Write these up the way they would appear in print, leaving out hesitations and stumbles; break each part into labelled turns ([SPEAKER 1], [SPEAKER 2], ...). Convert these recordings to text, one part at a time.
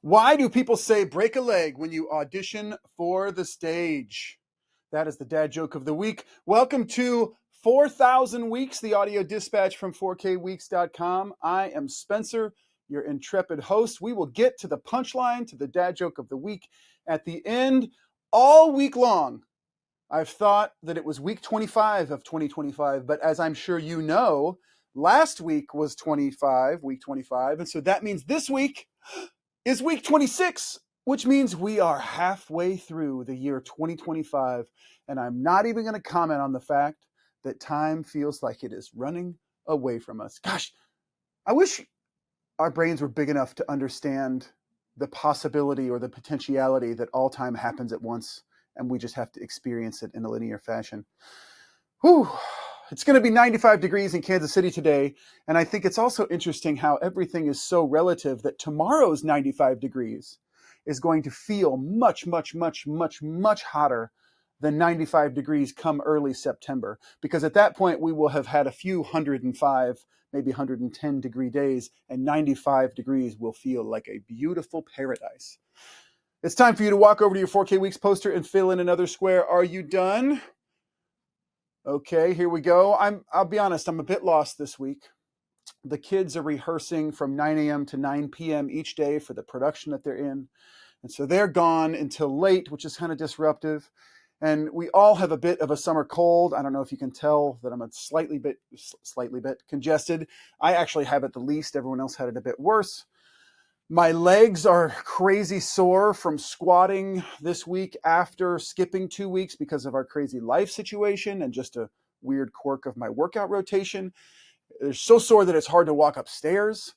[SPEAKER 1] Why do people say break a leg when you audition for the stage? That is the dad joke of the week. Welcome to 4,000 Weeks, the audio dispatch from 4kweeks.com. I am Spencer, your intrepid host. We will get to the punchline, to the dad joke of the week at the end. All week long, I've thought that it was week 25 of 2025, but as I'm sure you know, last week was week 25, and so that means this week is week 26, which means we are halfway through the year 2025, and I'm not even going to comment on the fact that time feels like it is running away from us. Gosh, I wish our brains were big enough to understand the possibility or the potentiality that all time happens at once, and we just have to experience it in a linear fashion. Whew. It's going to be 95 degrees in Kansas City today, and I think it's also interesting how everything is so relative that tomorrow's 95 degrees is going to feel much, much, much, much, much hotter than 95 degrees come early September, because at that point we will have had a few 105, maybe 110 degree days, and 95 degrees will feel like a beautiful paradise. It's time for you to walk over to your 4K Weeks poster and fill in another square. Are you done? Okay, here we go. I'll be honest, I'm a bit lost this week. The kids are rehearsing from 9 a.m. to 9 p.m. each day for the production that they're in. And so they're gone until late, which is kind of disruptive. And we all have a bit of a summer cold. I don't know if you can tell that I'm a slightly bit congested. I actually have it the least. Everyone else had it a bit worse. My legs are crazy sore from squatting this week after skipping 2 weeks because of our crazy life situation and just a weird quirk of my workout rotation. They're so sore that it's hard to walk upstairs.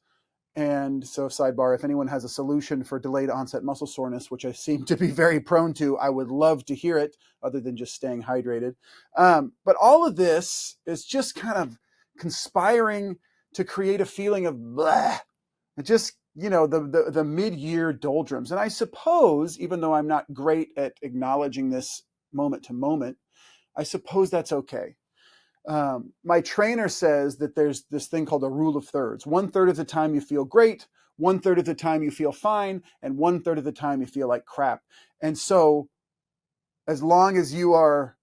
[SPEAKER 1] And so, sidebar, if anyone has a solution for delayed onset muscle soreness, which I seem to be very prone to, I would love to hear it, other than just staying hydrated. But all of this is just kind of conspiring to create a feeling of blah. It just, the mid-year doldrums. And I suppose, even though I'm not great at acknowledging this moment to moment, I suppose that's okay. My trainer says that there's this thing called a rule of thirds. 1/3 of the time you feel great, 1/3 of the time you feel fine, and 1/3 of the time you feel like crap. And so as long as you are,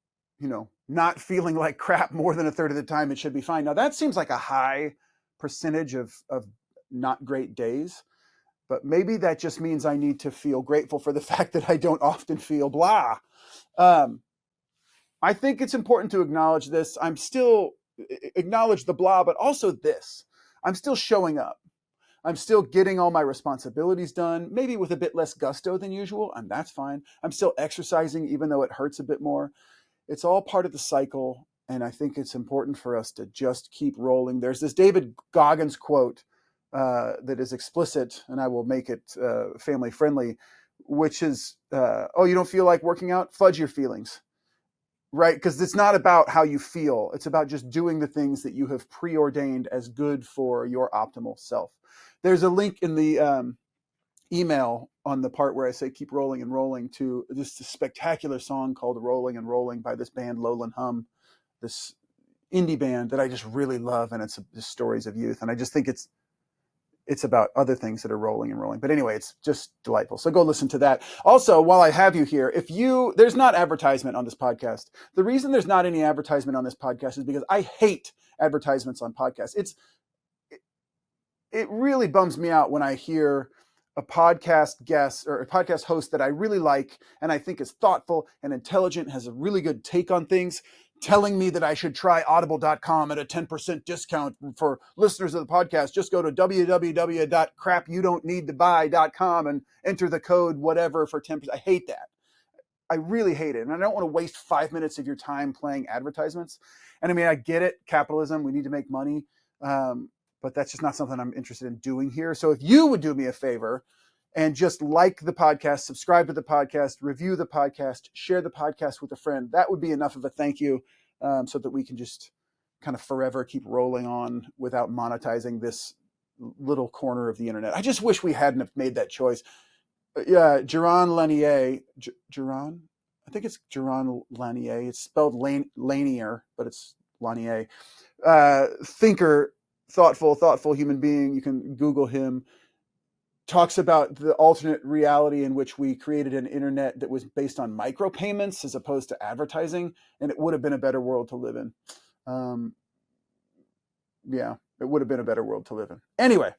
[SPEAKER 1] not feeling like crap more than 1/3 of the time, it should be fine. Now that seems like a high percentage of not great days, but maybe that just means I need to feel grateful for the fact that I don't often feel blah. I think it's important to acknowledge this. I'm still acknowledge the blah, but also this. I'm still showing up. I'm still getting all my responsibilities done, maybe with a bit less gusto than usual, and that's fine. I'm still exercising, even though it hurts a bit more. It's all part of the cycle, and I think it's important for us to just keep rolling. There's this David Goggins quote that is explicit, and I will make it family friendly, which is, oh, you don't feel like working out? Fudge your feelings, right? Because it's not about how you feel. It's about just doing the things that you have preordained as good for your optimal self. There's a link in the email on the part where I say keep rolling and rolling to just a spectacular song called Rolling and Rolling by this band Lowland Hum, this indie band that I just really love, and it's the stories of youth. And I just think it's about other things that are rolling and rolling. But anyway, it's just delightful. So go listen to that. Also, while I have you here, there's not advertisement on this podcast. The reason there's not any advertisement on this podcast is because I hate advertisements on podcasts. It really bums me out when I hear a podcast guest or a podcast host that I really like and I think is thoughtful and intelligent, has a really good take on things, telling me that I should try audible.com at a 10% discount for listeners of the podcast. Just go to www.crapyoudon'tneedtobuy.com and enter the code whatever for 10%. I hate that. I really hate it. And I don't want to waste 5 minutes of your time playing advertisements. And I mean, I get it. Capitalism, we need to make money. But that's just not something I'm interested in doing here. So if you would do me a favor and just like the podcast, subscribe to the podcast, review the podcast, share the podcast with a friend, that would be enough of a thank you, so that we can just kind of forever keep rolling on without monetizing this little corner of the internet. I just wish we hadn't have made that choice. Yeah, Jaron Lanier, Jaron? I think it's Jaron Lanier. It's spelled Lanier, but it's Lanier. Thinker, thoughtful human being. You can Google him. talks about the alternate reality in which we created an internet that was based on micropayments as opposed to advertising, and it would have been a better world to live in. Yeah, it would have been a better world to live in. Anyway,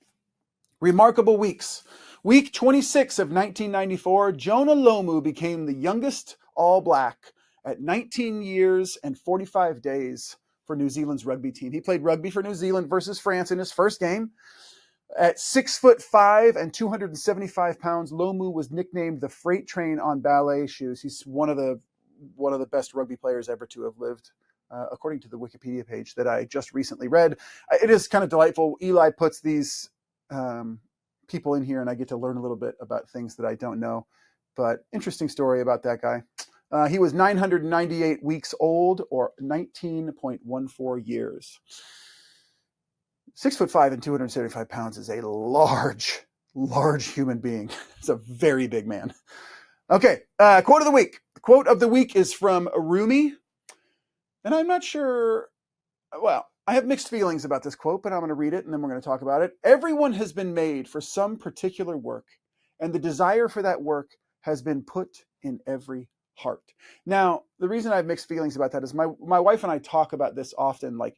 [SPEAKER 1] remarkable weeks. Week 26 of 1994, Jonah Lomu became the youngest All Black at 19 years and 45 days for New Zealand's rugby team. He played rugby for New Zealand versus France in his first game. At 6'5" and 275 pounds, Lomu was nicknamed the freight train on ballet shoes. He's one of the best rugby players ever to have lived, according to the Wikipedia page that I just recently read. It is kind of delightful. Eli puts these people in here, and I get to learn a little bit about things that I don't know. But interesting story about that guy. He was 998 weeks old, or 19.14 years. 6'5" and 275 pounds is a large human being. It's a very big man. Okay, quote of the week. The quote of the week is from Rumi, and I'm not sure. Well, I have mixed feelings about this quote, but I'm going to read it and then we're going to talk about it. Everyone has been made for some particular work, and the desire for that work has been put in every heart. Now, the reason I have mixed feelings about that is my wife and I talk about this often, like,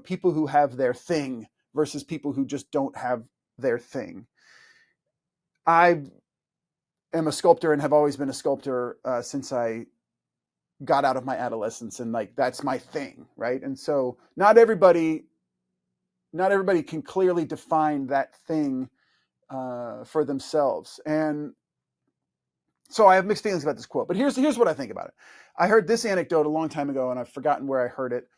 [SPEAKER 1] people who have their thing versus people who just don't have their thing. I am a sculptor and have always been a sculptor since I got out of my adolescence, and like that's my thing, right? And so not everybody can clearly define that thing for themselves. And so I have mixed feelings about this quote, but here's what I think about it. I heard this anecdote a long time ago, and I've forgotten where I heard it.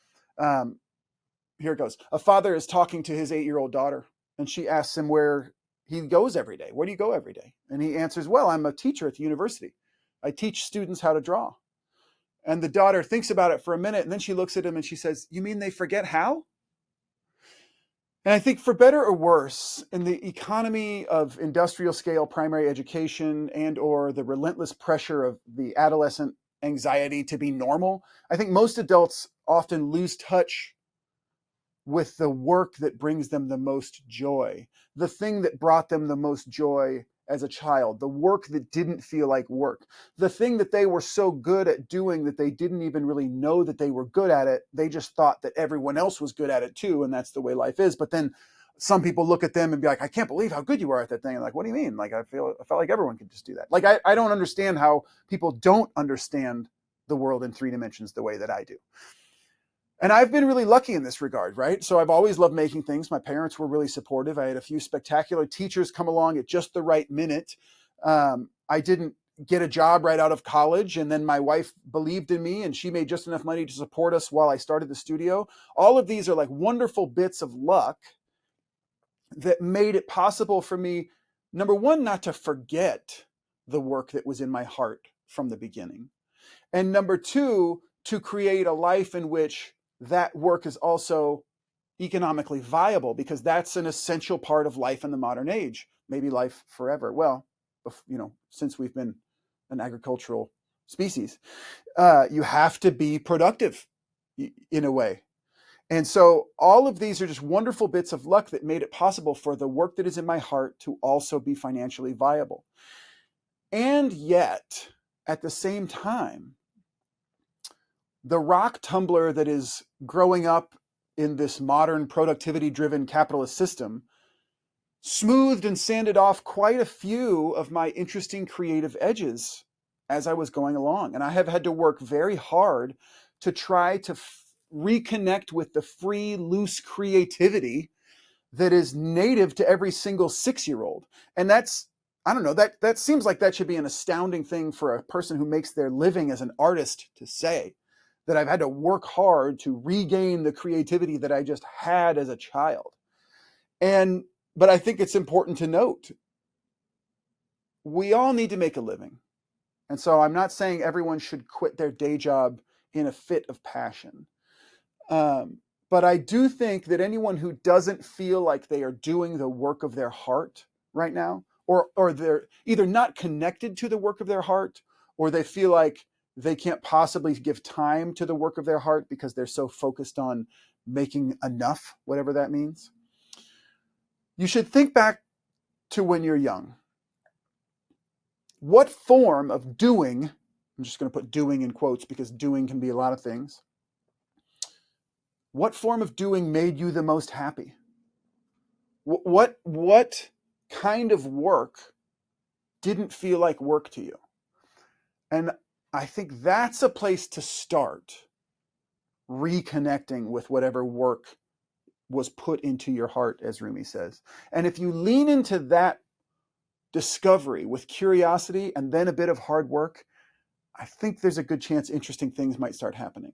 [SPEAKER 1] Here it goes. A father is talking to his 8-year-old daughter, and she asks him where he goes every day. Where do you go every day? And he answers, well, I'm a teacher at the university. I teach students how to draw. And the daughter thinks about it for a minute, and then she looks at him and she says, you mean they forget how? And I think for better or worse, in the economy of industrial scale primary education and or the relentless pressure of the adolescent anxiety to be normal, I think most adults often lose touch with the work that brings them the most joy, the thing that brought them the most joy as a child, the work that didn't feel like work, the thing that they were so good at doing that they didn't even really know that they were good at it. They just thought that everyone else was good at it too, and that's the way life is. But then some people look at them and be like, I can't believe how good you are at that thing. And like, what do you mean? Like, I felt like everyone could just do that. Like, I don't understand how people don't understand the world in 3 dimensions the way that I do. And I've been really lucky in this regard, right? So I've always loved making things. My parents were really supportive. I had a few spectacular teachers come along at just the right minute. I didn't get a job right out of college, and then my wife believed in me and she made just enough money to support us while I started the studio. All of these are like wonderful bits of luck that made it possible for me, number one, not to forget the work that was in my heart from the beginning. And number two, to create a life in which that work is also economically viable, because that's an essential part of life in the modern age, maybe life forever. Well, since we've been an agricultural species, you have to be productive in a way. And so all of these are just wonderful bits of luck that made it possible for the work that is in my heart to also be financially viable. And yet, at the same time, the rock tumbler that is growing up in this modern productivity-driven capitalist system smoothed and sanded off quite a few of my interesting creative edges as I was going along. And I have had to work very hard to try to reconnect with the free, loose creativity that is native to every single 6-year-old. And that's, I don't know, that seems like that should be an astounding thing for a person who makes their living as an artist to say, that I've had to work hard to regain the creativity that I just had as a child. But I think it's important to note, we all need to make a living. And so I'm not saying everyone should quit their day job in a fit of passion. But I do think that anyone who doesn't feel like they are doing the work of their heart right now, or they're either not connected to the work of their heart, or they feel like they can't possibly give time to the work of their heart because they're so focused on making enough, whatever that means. You should think back to when you're young. What form of doing, I'm just going to put doing in quotes because doing can be a lot of things. What form of doing made you the most happy? What kind of work didn't feel like work to you? And I think that's a place to start reconnecting with whatever work was put into your heart, as Rumi says. And if you lean into that discovery with curiosity and then a bit of hard work, I think there's a good chance interesting things might start happening.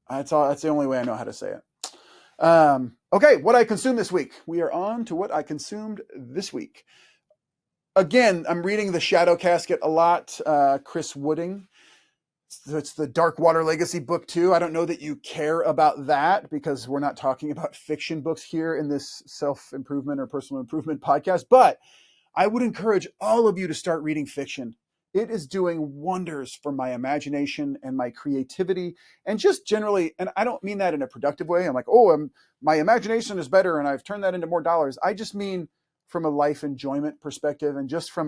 [SPEAKER 1] That's the only way I know how to say it. Okay, what I consumed this week. We are on to what I consumed this week. Again, I'm reading The Shadow Casket a lot. Chris Wooding. It's the Dark Water Legacy book too. I don't know that you care about that because we're not talking about fiction books here in this self-improvement or personal improvement podcast, but I would encourage all of you to start reading fiction. It is doing wonders for my imagination and my creativity and just generally, and I don't mean that in a productive way. I'm like, my imagination is better and I've turned that into more dollars. I just mean from a life enjoyment perspective and just from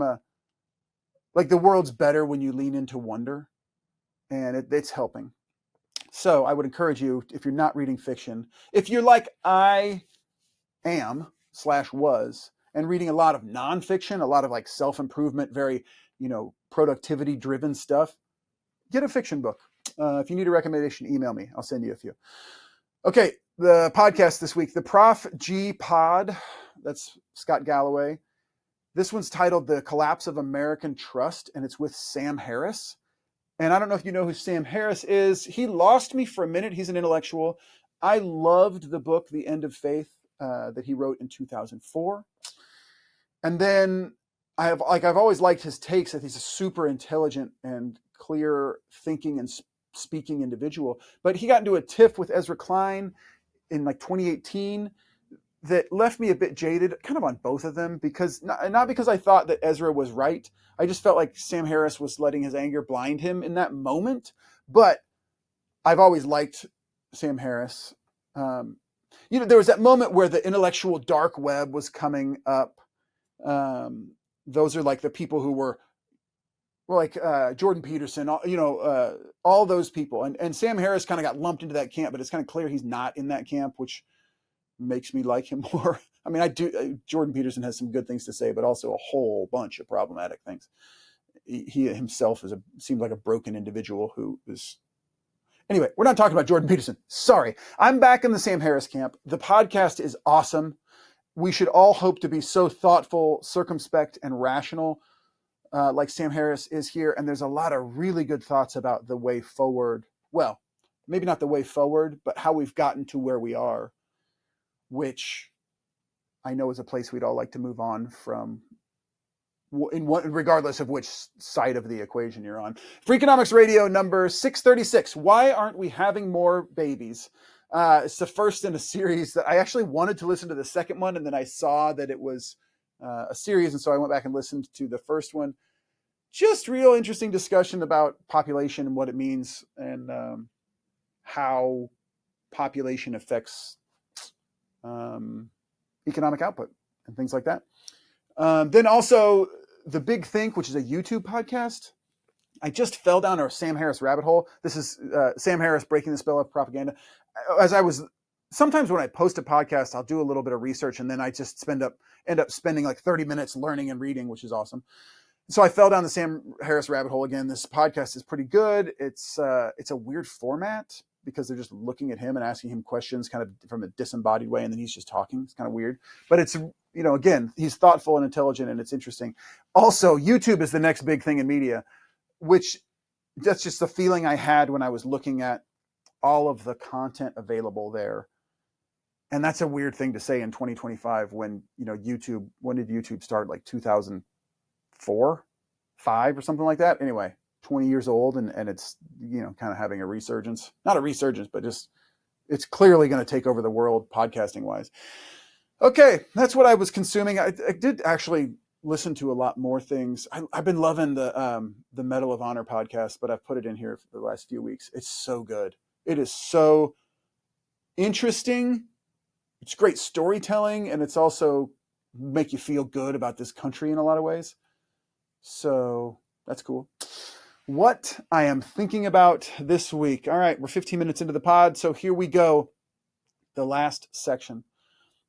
[SPEAKER 1] the world's better when you lean into wonder. And it's helping. So I would encourage you, if you're not reading fiction, if you're like I am/was, and reading a lot of nonfiction, a lot of like self-improvement, very, productivity-driven stuff, get a fiction book. If you need a recommendation, email me. I'll send you a few. Okay, the podcast this week, the Prof G Pod, that's Scott Galloway. This one's titled The Collapse of American Trust, and it's with Sam Harris. And I don't know if you know who Sam Harris is. He lost me for a minute. He's an intellectual. I loved the book, The End of Faith, that he wrote in 2004. And then I've always liked his takes. That he's a super intelligent and clear thinking and speaking individual. But he got into a tiff with Ezra Klein in 2018 that left me a bit jaded, kind of on both of them, because not because I thought that Ezra was right. I just felt like Sam Harris was letting his anger blind him in that moment. But I've always liked Sam Harris. There was that moment where the intellectual dark web was coming up. Those are like the people who were like Jordan Peterson, all those people. And Sam Harris kind of got lumped into that camp, but it's kind of clear he's not in that camp, which makes me like him more. I mean, I do. Jordan Peterson has some good things to say, but also a whole bunch of problematic things. He himself seems like a broken individual who is. Anyway, we're not talking about Jordan Peterson. Sorry. I'm back in the Sam Harris camp. The podcast is awesome. We should all hope to be so thoughtful, circumspect, and rational like Sam Harris is here. And there's a lot of really good thoughts about the way forward. Well, maybe not the way forward, but how we've gotten to where we are, which I know is a place we'd all like to move on from, regardless of which side of the equation you're on. Freakonomics Radio number 636. Why aren't we having more babies? It's the first in a series that I actually wanted to listen to the second one, and then I saw that it was a series, and so I went back and listened to the first one. Just real interesting discussion about population and what it means, and how population affects economic output and things like that. Then also The Big Think, which is a YouTube podcast. I just fell down a Sam Harris rabbit hole. This is Sam Harris breaking the spell of propaganda. Sometimes when I post a podcast, I'll do a little bit of research and then I just end up spending like 30 minutes learning and reading, which is awesome. So I fell down the Sam Harris rabbit hole again. This podcast is pretty good. It's a weird format because they're just looking at him and asking him questions kind of from a disembodied way, and then he's just talking. It's kind of weird. But it's, again, he's thoughtful and intelligent, and it's interesting. Also, YouTube is the next big thing in media, which that's just the feeling I had when I was looking at all of the content available there. And that's a weird thing to say in 2025 when, YouTube, when did YouTube start? Like 2004, 5 or something like that. Anyway, 20 years old and it's, kind of having a resurgence, not a resurgence, but just, it's clearly going to take over the world podcasting wise. Okay. That's what I was consuming. I did actually listen to a lot more things. I've been loving the Medal of Honor podcast, but I've put it in here for the last few weeks. It's so good. It is so interesting. It's great storytelling, and it's also make you feel good about this country in a lot of ways. So that's cool. What I am thinking about this week. All right, we're 15 minutes into the pod, so here we go. The last section.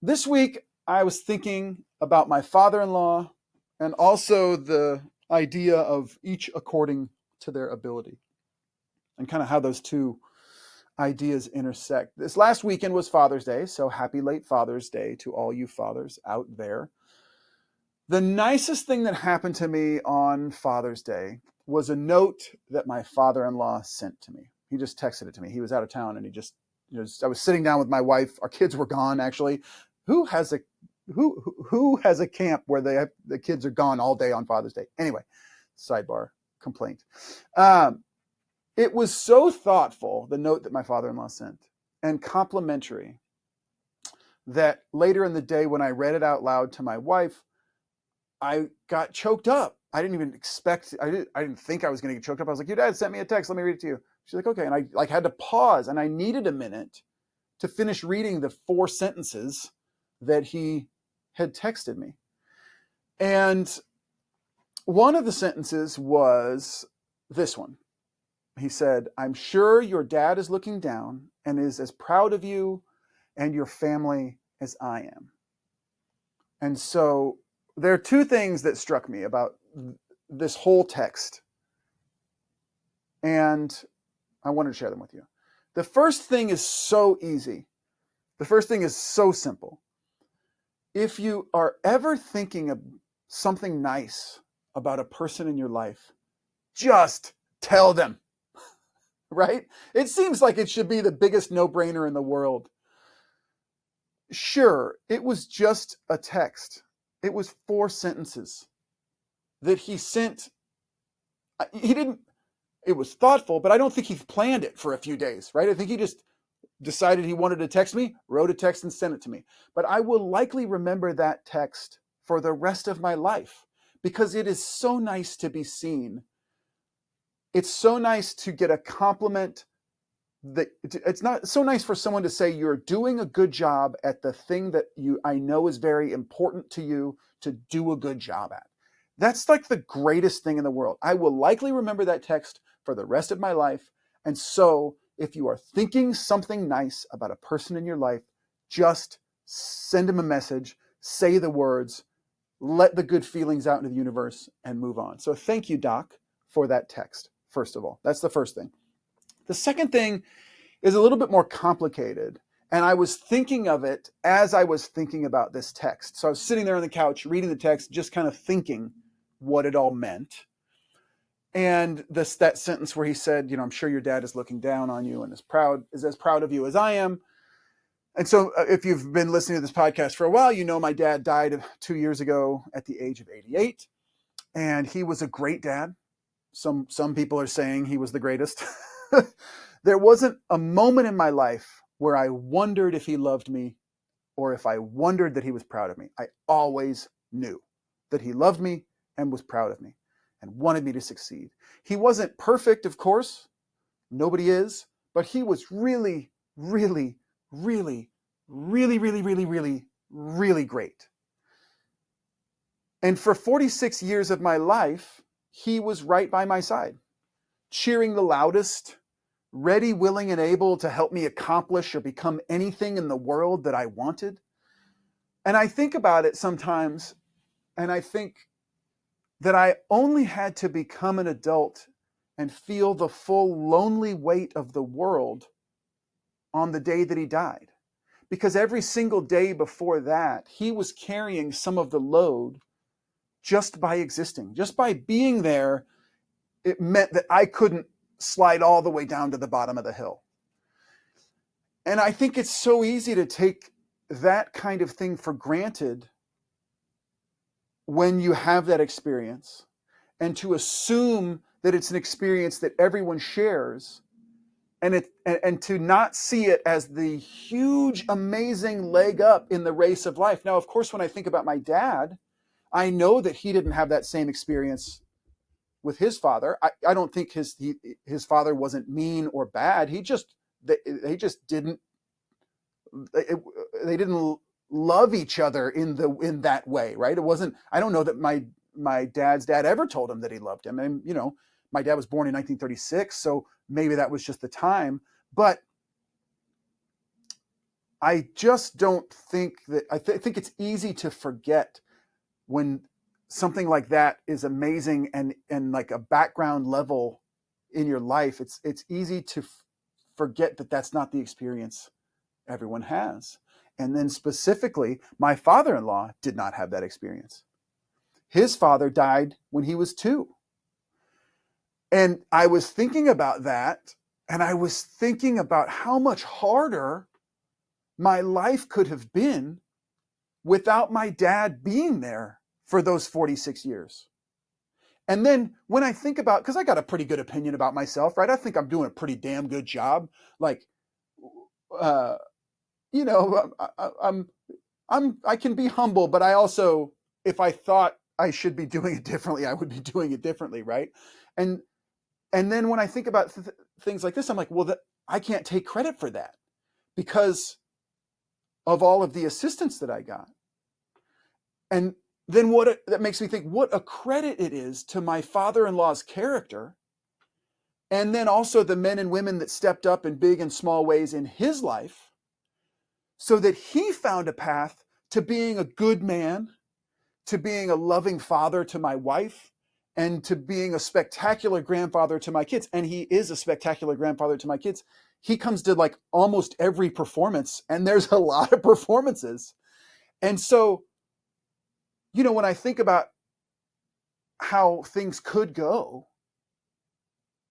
[SPEAKER 1] This week, I was thinking about my father-in-law and also the idea of each according to their ability and kind of how those two ideas intersect. This last weekend was Father's Day, so happy late Father's Day to all you fathers out there. The nicest thing that happened to me on Father's Day was a note that my father-in-law sent to me. He just texted it to me. He was out of town and he just, I was sitting down with my wife. Our kids were gone, actually. Who has a camp where the kids are gone all day on Father's Day? Anyway, sidebar complaint. It was so thoughtful, the note that my father-in-law sent, and complimentary, that later in the day when I read it out loud to my wife, I got choked up. I didn't even expect, I didn't think I was going to get choked up. I was like, your dad sent me a text. Let me read it to you. She's like, okay. And I had to pause, and I needed a minute to finish reading the 4 sentences that he had texted me. And one of the sentences was this one. He said, I'm sure your dad is looking down and is as proud of you and your family as I am. And so there are 2 things that struck me about this whole text, and I wanted to share them with you. The first thing is so easy. The first thing is so simple. If you are ever thinking of something nice about a person in your life, just tell them, right? It seems like it should be the biggest no-brainer in the world. Sure, it was just a text. It was 4 sentences that he sent. It was thoughtful, but I don't think he planned it for a few days, right? I think he just decided he wanted to text me, wrote a text and sent it to me. But I will likely remember that text for the rest of my life because it is so nice to be seen. It's so nice to get a compliment. It's not so nice for someone to say you're doing a good job at the thing that I know is very important to you to do a good job at. That's like the greatest thing in the world. I will likely remember that text for the rest of my life. And so if you are thinking something nice about a person in your life, just send him a message, say the words, let the good feelings out into the universe and move on. So thank you, Doc, for that text. First of all, that's the first thing. The second thing is a little bit more complicated. And I was thinking of it as I was thinking about this text. So I was sitting there on the couch reading the text, just kind of thinking what it all meant. And that sentence where he said, I'm sure your dad is looking down on you and is as proud of you as I am. And so if you've been listening to this podcast for a while, my dad died 2 years ago at the age of 88. And he was a great dad. Some people are saying he was the greatest. There wasn't a moment in my life where I wondered if he loved me or if I wondered that he was proud of me. I always knew that he loved me and was proud of me and wanted me to succeed. He wasn't perfect, of course. Nobody is. But he was really, really, really, really, really, really, really, really great. And for 46 years of my life, he was right by my side, cheering the loudest, ready, willing, and able to help me accomplish or become anything in the world that I wanted. And I think about it sometimes, and I think that I only had to become an adult and feel the full lonely weight of the world on the day that he died. Because every single day before that, he was carrying some of the load just by existing, just by being there. It meant that I couldn't slide all the way down to the bottom of the hill. And I think it's so easy to take that kind of thing for granted when you have that experience, and to assume that it's an experience that everyone shares, and to not see it as the huge, amazing leg up in the race of life. Now, of course, when I think about my dad, I know that he didn't have that same experience with his father. I don't think his father wasn't mean or bad. They just didn't love each other in that way, right? It wasn't. I don't know that my dad's dad ever told him that he loved him. And my dad was born in 1936, so maybe that was just the time. But I just don't think that. I think it's easy to forget when something like that is amazing and like a background level in your life. It's easy to forget that that's not the experience everyone has. And then specifically, my father-in-law did not have that experience. His father died when he was 2. And I was thinking about that, and I was thinking about how much harder my life could have been without my dad being there for those 46 years. And then when I think about, because I got a pretty good opinion about myself, right? I think I'm doing a pretty damn good job. Like, you know, I can be humble, but I also, if I thought I should be doing it differently, I would be doing it differently, right? And then when I think about things like this, I'm like, well, I can't take credit for that because of all of the assistance that I got. And then that makes me think what a credit it is to my father-in-law's character, and then also the men and women that stepped up in big and small ways in his life, so that he found a path to being a good man, to being a loving father to my wife, and to being a spectacular grandfather to my kids. And he is a spectacular grandfather to my kids. He comes to like almost every performance, and there's a lot of performances. And so, when I think about how things could go,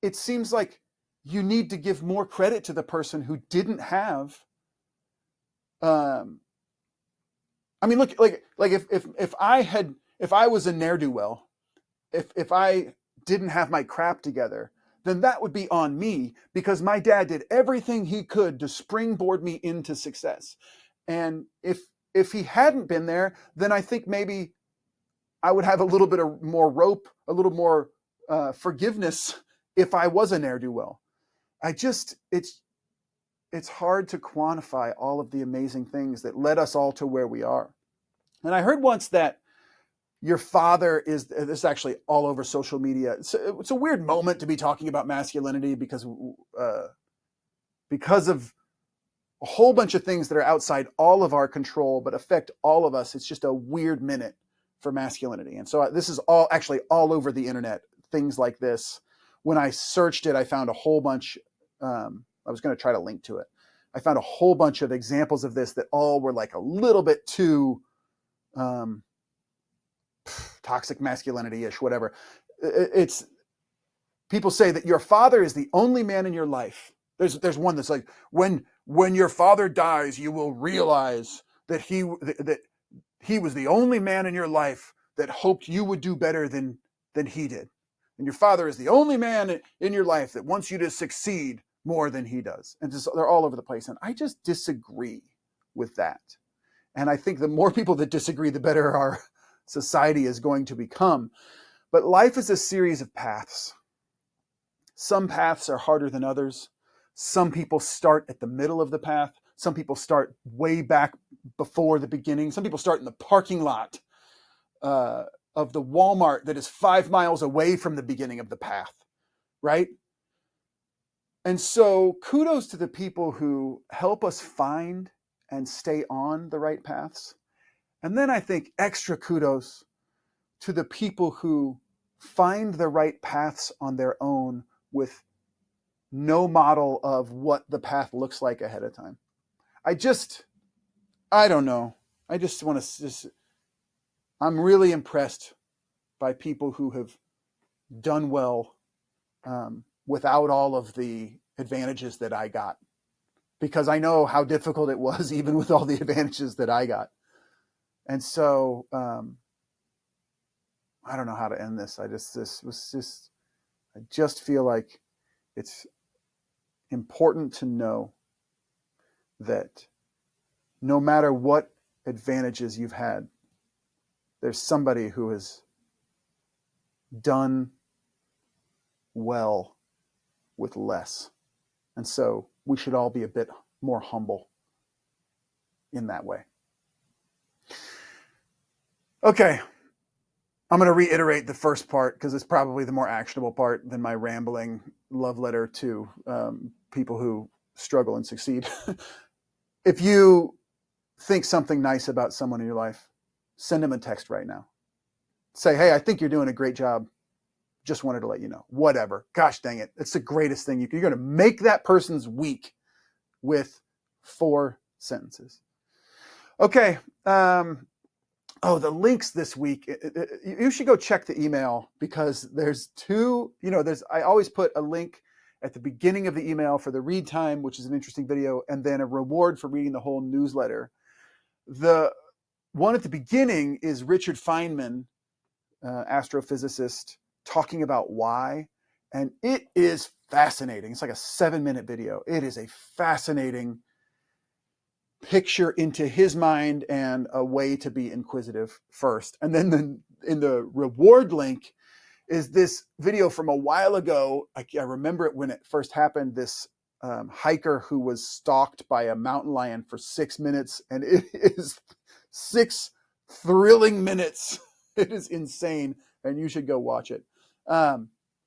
[SPEAKER 1] it seems like you need to give more credit to the person who didn't have. I mean, look, like if I was a ne'er-do-well, if I didn't have my crap together, then that would be on me because my dad did everything he could to springboard me into success. And if he hadn't been there, then I think maybe I would have a little bit of more rope, a little more forgiveness if I was a ne'er-do-well. It's hard to quantify all of the amazing things that led us all to where we are. And I heard once that your father is, this is actually all over social media. It's a weird moment to be talking about masculinity because of a whole bunch of things that are outside all of our control, but affect all of us. It's just a weird minute for masculinity. And so this is all over the internet, things like this. When I searched it, I found a whole bunch. I was going to try to link to it. I found a whole bunch of examples of this that all were like a little bit too toxic masculinity-ish, whatever. It's people say that your father is the only man in your life. There's one that's like, when your father dies, you will realize that he was the only man in your life that hoped you would do better than he did. And your father is the only man in your life that wants you to succeed more than he does. And they're all over the place. And I just disagree with that. And I think the more people that disagree, the better our society is going to become. But life is a series of paths. Some paths are harder than others. Some people start at the middle of the path. Some people start way back before the beginning. Some people start in the parking lot of the Walmart that is 5 miles away from the beginning of the path, right? And so kudos to the people who help us find and stay on the right paths. And then I think extra kudos to the people who find the right paths on their own with no model of what the path looks like ahead of time. I don't know. I just want to I'm really impressed by people who have done well without all of the advantages that I got, because I know how difficult it was even with all the advantages that I got. And so I don't know how to end this. I just feel like it's important to know that no matter what advantages you've had, there's somebody who has done well with less. And so we should all be a bit more humble in that way. Okay. I'm going to reiterate the first part because it's probably the more actionable part than my rambling love letter to people who struggle and succeed. If you think something nice about someone in your life, send them a text right now. Say, hey, I think you're doing a great job. Just wanted to let you know. Whatever. Gosh dang it. It's the greatest thing you can. You're going to make that person's week with 4 sentences. Okay. The links this week. You should go check the email because there's 2, I always put a link at the beginning of the email for the read time, which is an interesting video, and then a reward for reading the whole newsletter. The one at the beginning is Richard Feynman, astrophysicist, talking about why. And it is fascinating. It's like a 7-minute video. It is a fascinating picture into his mind and a way to be inquisitive first. And then in the reward link is this video from a while ago. I remember it when it first happened, this hiker who was stalked by a mountain lion for 6 minutes. And it is 6 thrilling minutes. It is insane. And you should go watch it.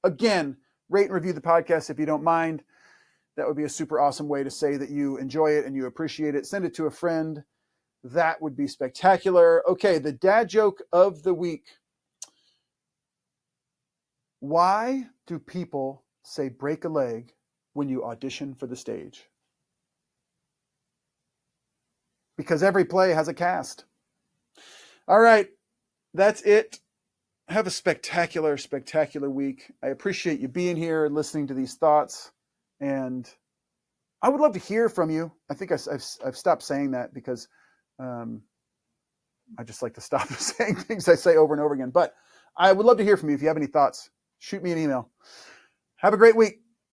[SPEAKER 1] Again, rate and review the podcast if you don't mind. That would be a super awesome way to say that you enjoy it and you appreciate it. Send it to a friend. That would be spectacular. Okay, the dad joke of the week. Why do people say break a leg when you audition for the stage? Because every play has a cast. All right, that's it. Have a spectacular, spectacular week. I appreciate you being here and listening to these thoughts. And I would love to hear from you. I think I've stopped saying that because I just like to stop saying things I say over and over again. But I would love to hear from you. If you have any thoughts, shoot me an email. Have a great week.